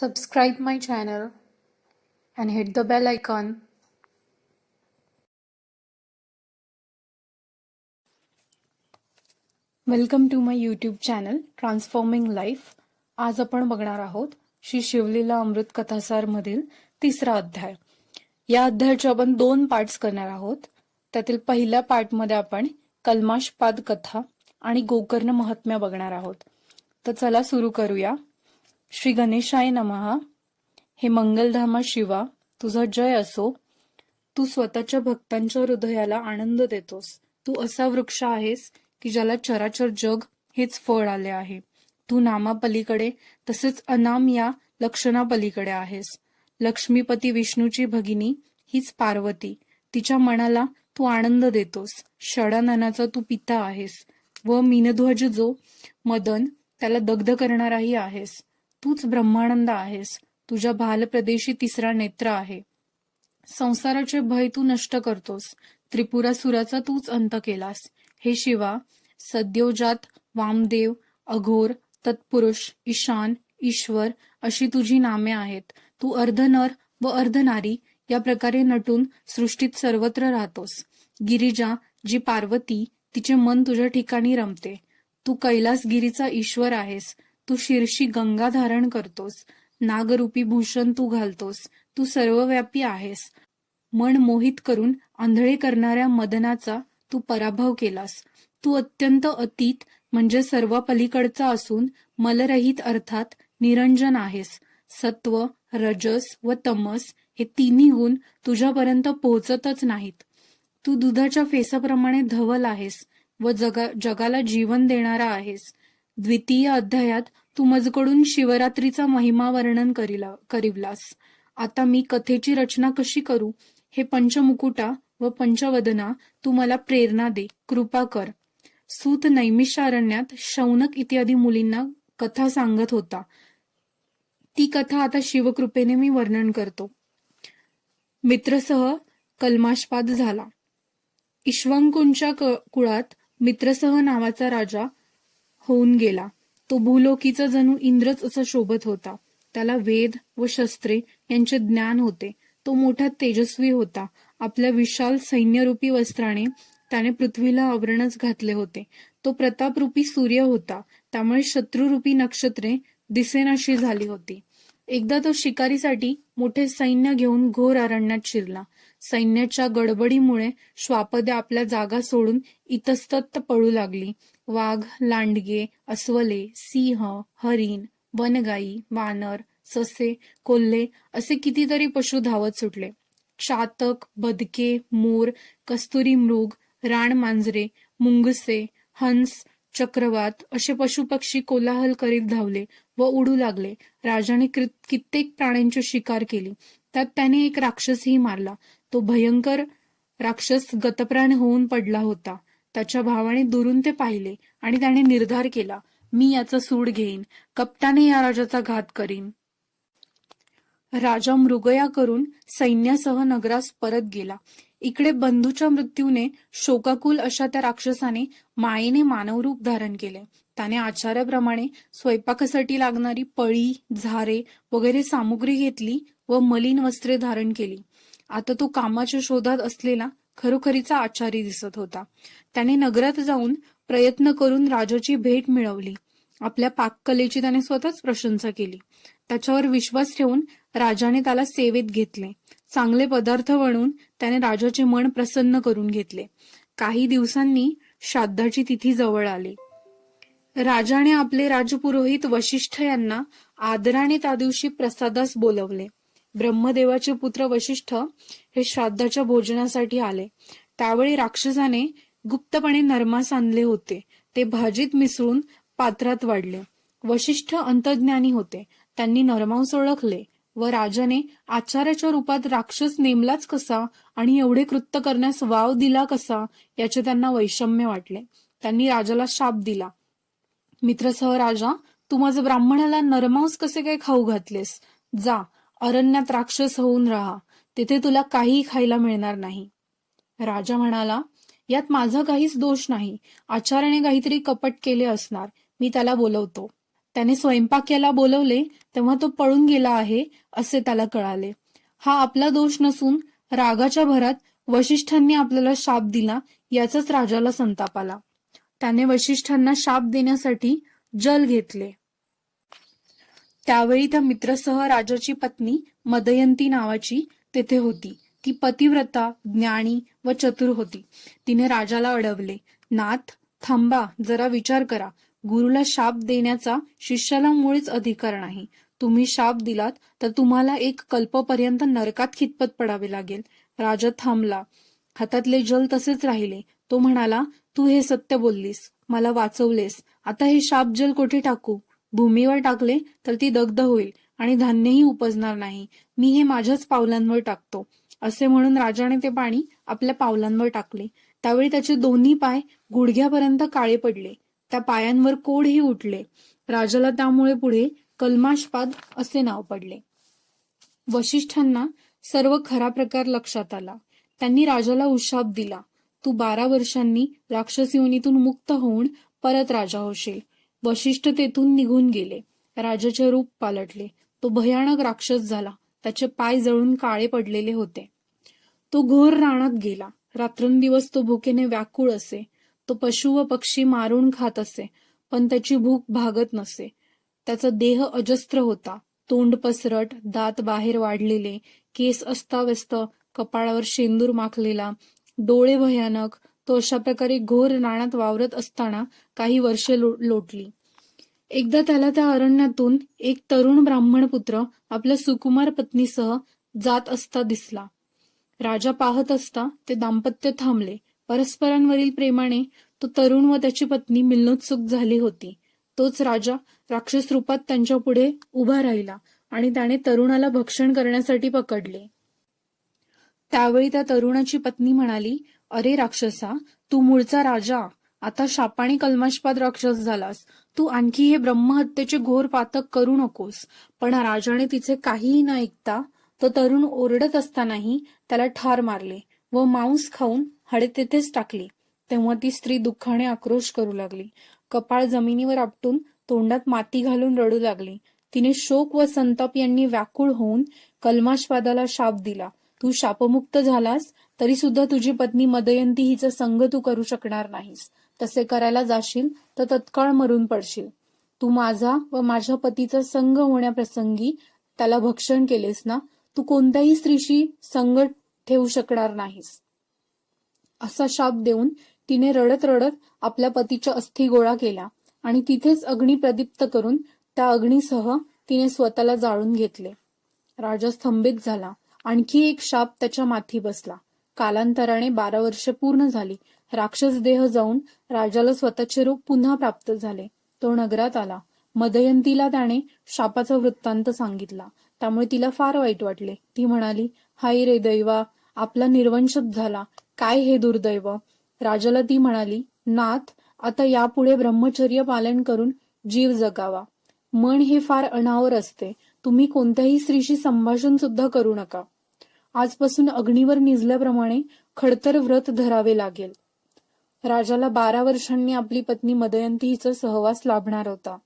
Subscribe my channel and hit the bell icon. Welcome to my YouTube channel transforming life. आज आपण बघणार आहोत श्री शिवलीला अमृत कथासार मधील 3रा अध्याय. या अध्यायाचे आपण 2 पार्ट्स करणार आहोत. त्यातील पहिल्या पार्टमध्ये आपण कल्माशपाद कथा आणि गोकर्ण महात्म्य बघणार आहोत. तर चला सुरू करूया. श्री गणेशाय नमः. हे मंगलधामा शिवा, तुझा जय असो. तू स्वतःच्या भक्तांच्या हृदयाला आनंद देतोस. तू असा वृक्ष आहेस की ज्याला चराचर जग हेच फळ आले आहे. तू नामापलीकडे तसेच अनाम या लक्षणापलीकडे आहेस. लक्ष्मीपती विष्णूची भगिनी हीच पार्वती. तिच्या मनाला तू आनंद देतोस. षडाननाचा तू पिता आहेस व मीनध्वज जो मदन त्याला दग्ध करणाराही आहेस. तूच ब्रह्मानंद आहेस. तुझ्या भालप्रदेशी 3रा नेत्र आहे. संसाराचे भय तू नष्ट करतोस. त्रिपुरासुराचा तूच अंत केलास. हे शिवा, सद्योजात, वामदेव, अघोर, तत्पुरुष, ईशान, ईश्वर अशी तुझी नामे आहेत. तू अर्धनर व अर्धनारी या प्रकारे नटून सृष्टीत सर्वत्र राहतोस. गिरिजा जी पार्वती, तिचे मन तुझ्या ठिकाणी रमते. तू कैलासगिरीचा ईश्वर आहेस. तू शीर्षी गंगा धारण करतोस. नागरूपी भूषण तू घालतोस. तू सर्वव्यापी आहेस. मन मोहित करून आंधळे करणाऱ्या मदनाचा तू पराभव केलास. तू अत्यंत अतीत म्हणजे सर्व पलीकडचा असून मलरहित अर्थात निरंजन आहेस. सत्व, रजस व तमस हे तिन्ही गुण तुझ्यापर्यंत पोहोचतच नाहीत. तू दुधाच्या फेसाप्रमाणे धवल आहेस व जगाला जीवन देणारा आहेस. द्वितीय अध्यायात तू मजकडून शिवरात्रीचा महिमा वर्णन करीवलास. आता मी कथेची रचना कशी करू हे पंचमुकुटा व पंचवदना तू मला प्रेरणा दे, कृपा कर. सूत नैमिषारण्यात शौनक इत्यादी मुलींना कथा सांगत होता. ती कथा आता शिवकृपेने मी वर्णन करतो. मित्रसह कल्माशपाद झाला. इक्ष्वाकूंच्या कुळात मित्रसह नावाचा राजा होऊन गेला. तो भूलोकीचा जणू इंद्रच असा शोभत होता. त्याला वेद व शस्त्रे यांचे ज्ञान होते. तो मोठा तेजस्वी होता. आपल्या विशाल सैन्यरूपी वस्त्राने त्याने पृथ्वीला आवरणच घातले होते. तो प्रतापरूपी सूर्य होता. त्यामुळे शत्रुरूपी नक्षत्रे दिसेनाशी झाली होती. एकदा तो शिकारीसाठी मोठे सैन्य घेऊन घोर अरण्यात शिरला. सैन्याच्या गडबडीमुळे श्वापदे आपल्या जागा सोडून इतस्तत पळू लागली. वाघ, लांडगे, अस्वले, सिंह, हरिण, वनगाई, वानर, ससे, कोल्हे असे कितीतरी पशु धावत सुटले. चातक, बदके, मोर, कस्तुरी मृग, रानमांजरे, मुंगसे, हंस, चक्रवात असे पशुपक्षी कोलाहल करीत धावले व उडू लागले. राजाने कित्येक प्राण्यांची शिकार केली. त्यात त्याने एक राक्षसही मारला. तो भयंकर राक्षस गतप्राण होऊन पडला होता. त्याच्या भावाने दुरून ते पाहिले आणि त्याने निर्धार केला, मी याचा सूड घेईन, कपटाने या राजाचा घात करीन. राजा मृगया करून सैन्यासह नगरास परत गेला. इकडे बंधूच्या मृत्यूने शोकाकुल अशा त्या राक्षसाने मायेने मानवरूप धारण केले. त्याने आचार्याप्रमाणे स्वयंपाकासाठी लागणारी पळी, झारे वगैरे सामुग्री घेतली व मलिन वस्त्रे धारण केली. आता तो कामाच्या शोधात असलेला खरोखरीचा आचारी दिसत होता. त्याने नगरात जाऊन प्रयत्न करून राजाची भेट मिळवली. आपल्या पाककलेची त्याने स्वतःच प्रशंसा केली. त्याच्यावर विश्वास ठेवून राजाने त्याला सेवेत घेतले. चांगले पदार्थ बनवून त्याने राजाचे मन प्रसन्न करून घेतले. काही दिवसांनी श्राद्धाची तिथी जवळ आली. राजाने आपले राजपुरोहित वशिष्ठ यांना आदराने त्या दिवशी प्रसादास बोलवले. ब्रह्मदेवाचे पुत्र वशिष्ठ हे श्राद्धाच्या भोजनासाठी आले. त्यावेळी राक्षसाने गुप्तपणे नरमास आणले होते. ते भाजीत मिसळून पात्रात वाढले. वशिष्ठ अंतर्ज्ञानी होते. त्यांनी नरमांस ओळखले व राजाने आचार्याच्या रूपात राक्षस नेमलाच कसा आणि एवढे कृत्य करण्यास वाव दिला कसा याचे त्यांना वैषम्य वाटले. त्यांनी राजाला शाप दिला, मित्रसह राजा, तू माझ्या ब्राह्मणाला नरमांस कसे काय खाऊ घातलेस? जा, अरण्यात राक्षस होऊन राहा. तिथे तुला काही खायला मिळणार नाही. राजा म्हणाला, यात माझा काहीच दोष नाही. आचार्याने काहीतरी कपट केले असणार. मी त्याला बोलवतो. त्याने स्वयंपाक्याला बोलवले तेव्हा तो पळून गेला आहे असे त्याला कळाले. हा आपला दोष नसून रागाच्या भरात वशिष्ठांनी आपल्याला शाप दिला याचाच राजाला संताप आला. त्याने वशिष्ठांना शाप देण्यासाठी जल घेतले. त्यावेळी त्या मित्रसह राजाची पत्नी मदयंती नावाची तेथे होती. ती पतिव्रता, ज्ञानी व चतुर होती. तिने राजाला अडवले, नाथ थांबा, जरा विचार करा. गुरुला शाप देण्याचा शिष्याला मुळीच अधिकार नाही. तुम्ही शाप दिलात तर तुम्हाला एक कल्पपर्यंत नरकात खितपत पडावे लागेल. राजा थांबला. हातातले जल तसेच राहिले. तो म्हणाला, तू हे सत्य बोललीस, मला वाचवलेस. आता हे शाप जल कोठे टाकू? भूमीवर टाकले तर ती दग्ध होईल आणि धान्यही उपजणार नाही. मी हे माझ्याच पावलांवर टाकतो. असे म्हणून राजाने ते पाणी आपल्या पावलांवर टाकले. त्यावेळी त्याचे दोन्ही पाय गुडघ्यापर्यंत काळे पडले. त्या पायांवर कोडही उठले. राजाला त्यामुळे पुढे कल्माशपाद असे नाव पडले. वशिष्ठांना सर्व खरा प्रकार लक्षात आला. त्यांनी राजाला उशाप दिला, तू 12 वर्षांनी राक्षस योनीतून मुक्त होऊन परत राजा होशील. वशिष्ठ तेथून निघून गेले. राजाचे रूप पालटले. तो भयानक राक्षस झाला. त्याचे पाय जळून काळे पडलेले होते. तो घोर रानात गेला. रात्रंदिवस तो भुकेने व्याकुळ असे. तो पशु व पक्षी मारून खात असे, पण त्याची भूक भागत नसे. त्याचा देह अजस्त्र होता. तोंड पसरट, दात बाहेर वाढलेले, केस अस्ताव्यस्त, कपाळावर शेंदूर माखलेला, डोळे भयानक. तो अशा प्रकारे घोर रानात वावरत असताना काही वर्षे लोटली. एकदा त्याला त्या अरण्यातून एक तरुण ब्राह्मण पुत्र आपल्या सुकुमार पत्नीसह जात असता दिसला. राजा पाहत असता ते दाम्पत्य थांबले. परस्परांवरील प्रेमाने तो तरुण व त्याची पत्नी मिलनोत्सुक झाली होती. तोच राजा राक्षस रूपात त्यांच्या पुढे उभा राहिला आणि त्याने तरुणाला भक्षण करण्यासाठी पकडले. त्यावेळी त्या तरुणाची पत्नी म्हणाली, अरे राक्षसा, तू मूळचा राजा, आता शापाने कल्माशपाद राक्षस झालास. तू आणखी हे ब्रह्महत्येचे घोर पातक करू नकोस. पण राजाने तिचे काहीही न ऐकता तो तरुण ओरडत असतानाही त्याला ठार मारले व मांस खाऊन हाडे तेथेच टाकली. तेव्हा ती स्त्री दुःखाने आक्रोश करू लागली. कपाळ जमिनीवर आपटून तोंडात माती घालून रडू लागली. तिने शोक व संताप यांनी व्याकुळ होऊन कल्माशपादाला शाप दिला. तू शापमुक्त झालास तरी सुद्धा तुझी पत्नी मदयंती हिचा संग तू करू शकणार नाहीस. तसे करायला जाशील तर तत्काळ मरून पडशील. तू माझा व माझ्या पतीचा संग होण्याप्रसंगी त्याला भक्षण केलेस ना, तू कोणत्याही स्त्रीशी संग ठेवू शकणार नाहीस. असा शाप देऊन तिने रडत रडत आपल्या पतीच्या अस्थी गोळा केला आणि तिथेच अग्नी प्रदीप्त करून त्या अग्नीसह तिने स्वतःला जाळून घेतले. राजा स्तंभित झाला. आणखी एक शाप त्याच्या माथी बसला. कालांतराने 12 वर्षे पूर्ण झाली. राक्षस देह जाऊन राजाला स्वतःचे रूप पुन्हा प्राप्त झाले. तो नगरात आला. मदयंतीला त्याने शापाचा वृत्तांत सांगितला. त्यामुळे तिला फार वाईट वाटले. ती म्हणाली, हाय रे दैवा, आपला निर्वंशच झाला. काय हे दुर्दैव. राजाला ती म्हणाली, नाथ, आता यापुढे ब्रह्मचर्य पालन करून जीव जगावा. मन हे फार अनावर असते. तुम्ही कोणत्याही स्त्रीशी संभाषण सुद्धा करू नका. आजपासून अग्नीवर निजल्याप्रमाणे खडतर व्रत धरावे लागेल. राजाला 12 वर्षांनी आपली पत्नी मदयंती हिचा सहवास लाभणार होता.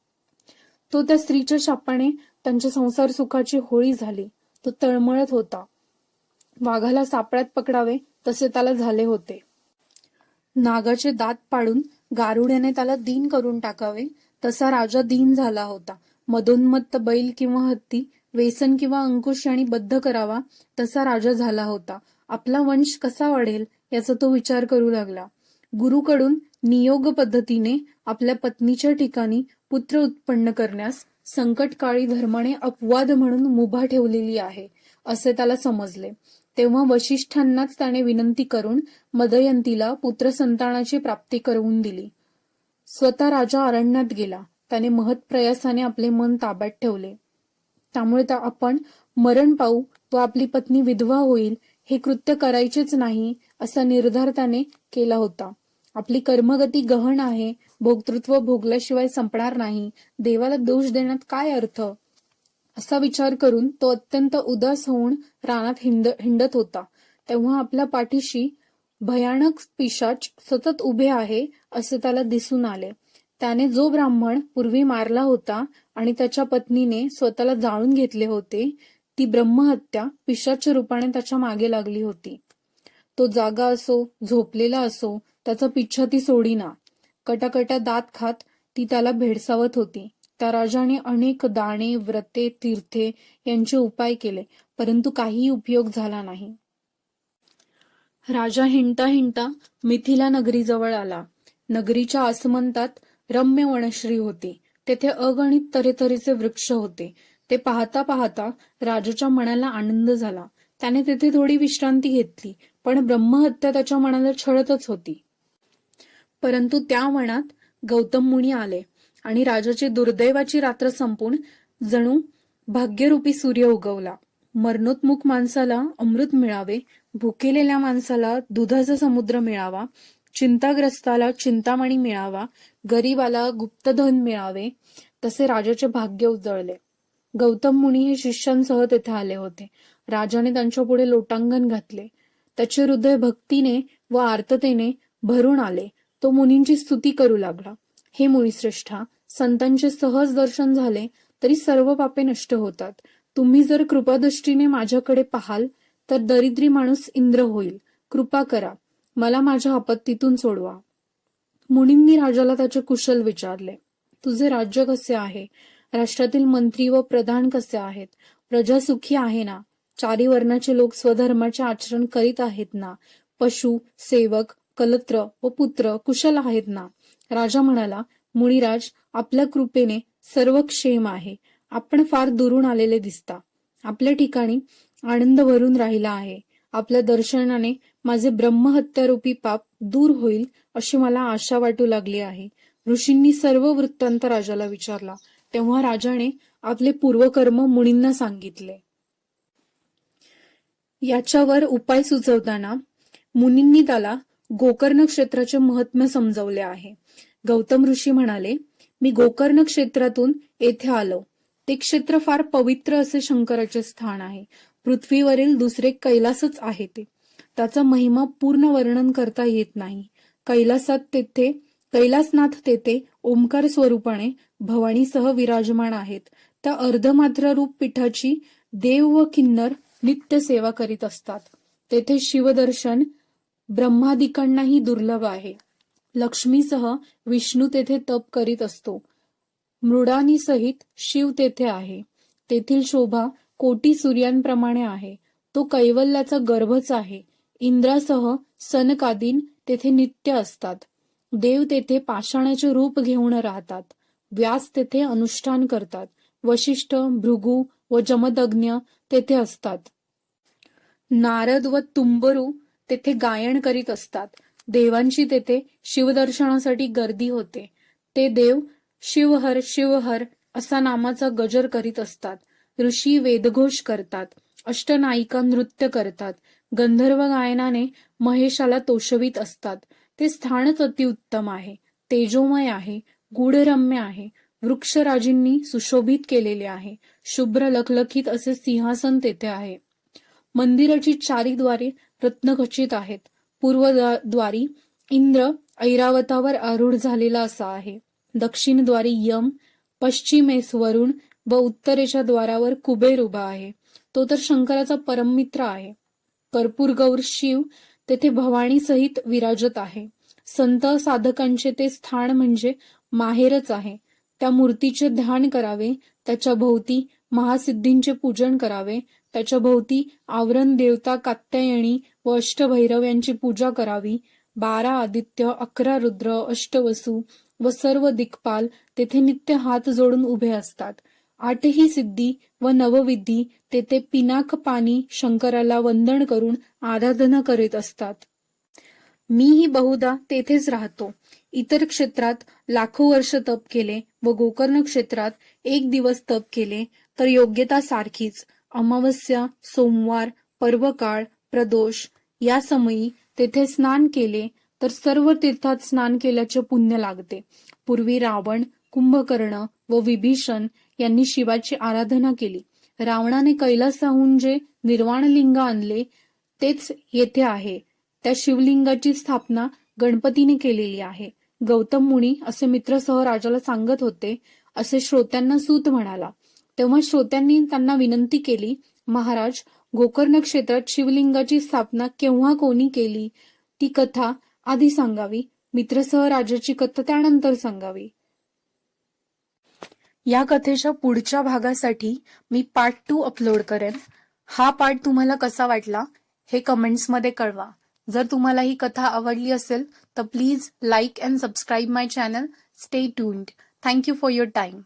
तो त्या स्त्रीच्या शापाने त्यांच्या संसार सुखाची होळी झाली. तो तळमळत होता. वाघाला सापळ्यात पकडावे तसे त्याला झाले होते. नागाचे दात पाडून गारुड्याने त्याला दीन करून टाकावे तसा राजा दीन झाला होता. मदोन्मत्त बैल किंवा हत्ती वेसन किंवा अंकुश यांनी बद्ध करावा तसा राजा झाला होता. आपला वंश कसा वाढेल याचा तो विचार करू लागला. गुरुकडून नियोग पद्धतीने आपल्या पत्नीच्या ठिकाणी पुत्र उत्पन्न करण्यास संकटकाळी धर्माने अपवाद म्हणून मुभा ठेवलेली आहे असे त्याला समजले. तेव्हा वशिष्ठांनाच त्याने विनंती करून मदयंतीला पुत्रसंतानाची प्राप्ती करून दिली. स्वतः राजा अरण्यात गेला. त्याने महत्प्रयासाने आपले मन ताब्यात ठेवले. त्यामुळे आपण मरण पावू व आपली पत्नी विधवा होईल हे कृत्य करायचेच नाही असा निर्धार त्याने केला होता. आपली कर्मगती गहन आहे. भोक्तृत्व भोगल्याशिवाय संपणार नाही. देवाला दोष देण्यात काय अर्थ, असा विचार करून तो अत्यंत उदास होऊन रानात हिंडत होता. तेव्हा आपल्या पाठीशी भयानक पिशाच सतत उभे आहे असे त्याला दिसून आले. त्याने जो ब्राह्मण पूर्वी मारला होता आणि त्याच्या पत्नीने स्वतःला जाळून घेतले होते, ती ब्रह्महत्या पिशाच रूपाने त्याच्या मागे लागली होती. तो जागा असो, झोपलेला असो, त्याचा पिच्छा ती सोडीना. कटाकटा दात खात ती त्याला भेडसावत होती. त्या राजाने अनेक दाने, व्रते, तीर्थे यांचे उपाय केले, परंतु काहीही उपयोग झाला नाही. राजा हिंडता हिंडता मिथिला नगरीजवळ आला. नगरीच्या आसमंतात रम्य वनश्री होती. तेथे अगणित तऱ्हेतऱ्हेचे वृक्ष होते. ते पाहता पाहता राजाच्या मनाला आनंद झाला. त्याने तेथे थोडी विश्रांती घेतली, पण ब्रह्महत्या त्याच्या मनाला छळतच होती. परंतु त्या वनात गौतम मुनी आले आणि राजाची दुर्दैवाची रात्र संपून जणू भाग्यरूपी सूर्य उगवला. मरणोन्मुख माणसाला अमृत मिळावे, भुकेलेल्या माणसाला दुधाचा समुद्र मिळावा, चिंताग्रस्ताला चिंतामणी मिळावा, गरीबाला गुप्तधन मिळावे, तसे राजाचे भाग्य उजळले. गौतम मुनी हे शिष्यांसह तेथे आले होते. राजाने त्यांच्या पुढे लोटांगण घातले. त्याचे हृदय भक्तीने व आर्ततेने भरून आले. तो मुनींची स्तुती करू लागला. हे मुनिश्रेष्ठा, संतांचे सहज दर्शन झाले तरी सर्व पापे नष्ट होतात. तुम्ही जर कृपादृष्टीने माझ्याकडे पाहाल तर दरिद्री माणूस इंद्र होईल. कृपा करा, मला माझ्या आपत्तीतून सोडवा. मुनींनी राजाला त्याचे कुशल विचारले. तुझे राज्य कसे आहे? राष्ट्रातील मंत्री व प्रधान कसे आहेत? प्रजा सुखी आहे ना? चारी वर्णाचे लोक स्वधर्माचे आचरण करीत आहेत ना? पशु, सेवक, कलत्र व पुत्र कुशल आहेत ना? राजा म्हणाला, मुनिराज, आपल्या कृपेने सर्व क्षेम आहे. आपण फार दुरून आलेले दिसता. आपल्या ठिकाणी आनंद भरून राहिला आहे. आपल्या दर्शनाने माझे ब्रह्महत्यारूपी पाप दूर होईल अशी मला आशा वाटू लागली आहे. ऋषींनी सर्व वृत्तांत राजाला विचारला. तेव्हा राजाने आपले पूर्वकर्म मुनींना सांगितले. याच्यावर उपाय सुचवताना मुनींनी त्याला गोकर्ण क्षेत्राचे महात्म्य समजवले आहे. गौतम ऋषी म्हणाले, मी गोकर्ण क्षेत्रातून येथे आलो. ते क्षेत्र फार पवित्र असे शंकराचे स्थान आहे. पृथ्वीवरील दुसरे कैलासच आहे ते. त्याचा महिमा पूर्ण वर्णन करता येत नाही. कैलासनाथ तेथे ओंकार स्वरूपाने भवानीसह विराजमान आहेत. त्या अर्धमात्र रूप पीठाची देव व किन्नर नित्य सेवा करीत असतात. तेथे शिवदर्शन ब्रह्मादिकांनाही दुर्लभ आहे. लक्ष्मीसह विष्णू तेथे तप करीत असतो. मृडानी सहित शिव तेथे आहे. तेथील शोभा कोटी सूर्यांप्रमाणे आहे. तो कैवल्याचा गर्भच आहे. इंद्रासह सनकादीन तेथे नित्य असतात. देव तेथे पाषाणाचे रूप घेऊन राहतात. व्यास तेथे अनुष्ठान करतात. वशिष्ठ, भृगु व जमदग्नी तेथे असतात. नारद व तुंबरू तेथे गायन करीत असतात. देवांची तेथे शिवदर्शनासाठी गर्दी होते. ते देव शिवहर शिवहर असा नामाचा गजर करीत असतात. ऋषी वेदघोष करतात. अष्टनायिका नृत्य करतात. गंधर्व गायनाने महेशाला तोषवीत असतात. ते स्थानच अतिउत्तम आहे. तेजोमय आहे. गूढरम्य आहे. वृक्षराजींनी सुशोभित केलेले आहे. शुभ्र लखलखीत असे सिंहासन तेथे आहे. मंदिराची चारी द्वारे रत्नखचित आहेत. पूर्वद्वारी इंद्र ऐरावतावर आरूढ झालेला असा आहे. दक्षिणद्वारी यम, पश्चिमेस वरुण व उत्तरेच्या द्वारावर कुबेर उभा आहे. तो तर शंकराचा परममित्र आहे. कर्पूर गौर शिव तेथे भवानी सहित विराजत आहे. संत साधकांचे ते स्थान म्हणजे माहेरच आहे. त्या मूर्तीचे ध्यान करावे. त्याच्या भोवती महासिद्धींचे पूजन करावे. त्याच्या भोवती आवरण देवता कात्यायनी व अष्टभैरव यांची पूजा करावी. 12 आदित्य, 11 रुद्र, अष्टवसू व सर्व दिक्पाल तेथे नित्य हात जोडून उभे असतात. 8ही सिद्धी व नवविधी तेथे पिनाक पाणी शंकराला वंदन करून आराधना करीत असतात. मीही बहुधा तेथेच राहतो. इतर क्षेत्रात लाखो वर्ष तप केले व गोकर्ण क्षेत्रात 1 दिवस तप केले तर योग्यता सारखीच. अमावस्या, सोमवार, पर्वकाळ, प्रदोष या समयी तेथे स्नान केले तर सर्व तीर्थात स्नान केल्याचे पुण्य लागते. पूर्वी रावण, कुंभकर्ण व विभीषण यांनी शिवाची आराधना केली. रावणाने कैलासाहून जे निर्वाणलिंग आणले तेच येथे आहे. त्या शिवलिंगाची स्थापना गणपतीने केलेली आहे. गौतम मुनी असे मित्रसह राजाला सांगत होते असे श्रोत्यांना सूत म्हणाला. तेव्हा श्रोत्यांनी त्यांना विनंती केली, महाराज, गोकर्ण क्षेत्रात शिवलिंगाची स्थापना केव्हा कोणी केली ती कथा आधी सांगावी, मित्रसह राजाची कथा त्यानंतर सांगावी. या कथेच्या पुढच्या भागासाठी मी पार्ट 2 अपलोड करेन. हा पार्ट तुम्हाला कसा वाटला हे कमेंट्समध्ये कळवा. जर तुम्हाला ही कथा आवडली असेल तर please like and subscribe my channel. Stay tuned. Thank you for your time.